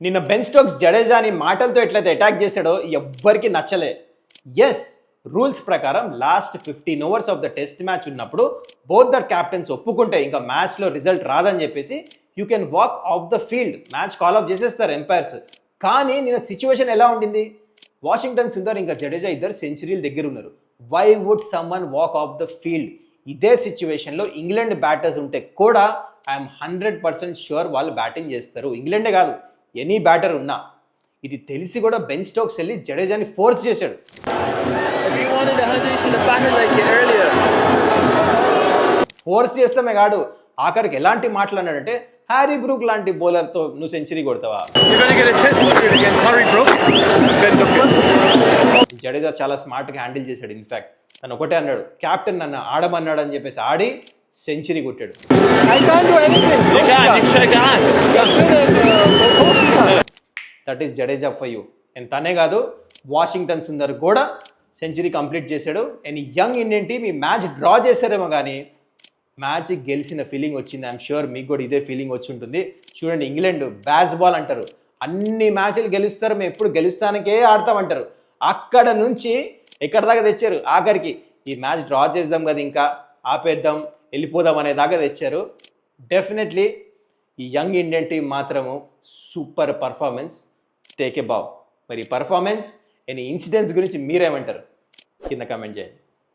నిన్న Ben Stokes జడేజాని మాటలతో ఎట్లయితే అటాక్ చేశాడో ఎవ్వరికి నచ్చలే. ఎస్, రూల్స్ ప్రకారం last 15 overs of the test match ఉన్నప్పుడు బోత్ ద క్యాప్టెన్స్ ఒప్పుకుంటే ఇంకా మ్యాచ్లో రిజల్ట్ రాదని చెప్పేసి you can walk off the field, match call of చేసేస్తారు ఎంపైర్స్. కానీ నిన్న సిచ్యువేషన్ ఎలా ఉండింది? వాషింగ్టన్ సుందర్ ఇంకా జడేజా ఇద్దరు సెంచరీల దగ్గర ఉన్నారు. Why would someone walk off the field? ఇదే సిచ్యువేషన్లో ఇంగ్లాండ్ బ్యాటర్స్ ఉంటే కూడా ఐఎమ్ 100% షూర్ వాళ్ళు బ్యాటింగ్ చేస్తారు. ఇంగ్లాండే కాదు, ఎనీ బ్యాటర్ ఉన్నా. ఇది తెలిసి కూడా బెన్ స్టోక్స్ వెళ్ళి జడేజాని ఫోర్స్ చేశాడు. ఫోర్స్ చేస్తామే కాదు, ఆఖరికి ఎలాంటి మాటలు అన్నాడంటే, హ్యారీ బ్రూక్ లాంటి బౌలర్తో నువ్వు సెంచరీ కొడతావా? జడేజా చాలా స్మార్ట్గా హ్యాండిల్ చేశాడు. ఇన్ఫ్యాక్ట్ తను ఒకటే అన్నాడు, క్యాప్టెన్ నన్ను ఆడమన్నాడు అని చెప్పేసి ఆడి సెంచరీ కొట్టాడు. That is Jadeja for you. And తనే కాదు, వాషింగ్టన్ సుందర్ కూడా సెంచరీ కంప్లీట్ చేశాడు. అండ్ యంగ్ ఇండియన్ టీమ్ ఈ మ్యాచ్ డ్రా చేశారేమో కానీ మ్యాచ్ గెలిచిన ఫీలింగ్ వచ్చింది. ఐఎమ్ షూర్ మీకు కూడా ఇదే ఫీలింగ్ వచ్చి ఉంటుంది. చూడండి, ఇంగ్లాండ్ బ్యాస్ బాల్ అంటారు, అన్ని మ్యాచ్లు గెలుస్తారు, మేము ఎప్పుడు గెలుస్తానికే ఆడతామంటారు. అక్కడ నుంచి ఎక్కడ దాకా తెచ్చారు, ఆఖరికి ఈ మ్యాచ్ డ్రా చేద్దాం కదా, ఇంకా ఆపేద్దాం, వెళ్ళిపోదాం అనే దాకా తెచ్చారు. డెఫినెట్లీ ఈ యంగ్ ఇండియన్ టీం మాత్రము సూపర్ పర్ఫార్మెన్స్, టేక్ ఏ బావ్. మరి పర్ఫార్మెన్స్ ఎనీ ఇన్సిడెంట్స్ గురించి మీరేమంటారు కింద కామెంట్ చేయండి.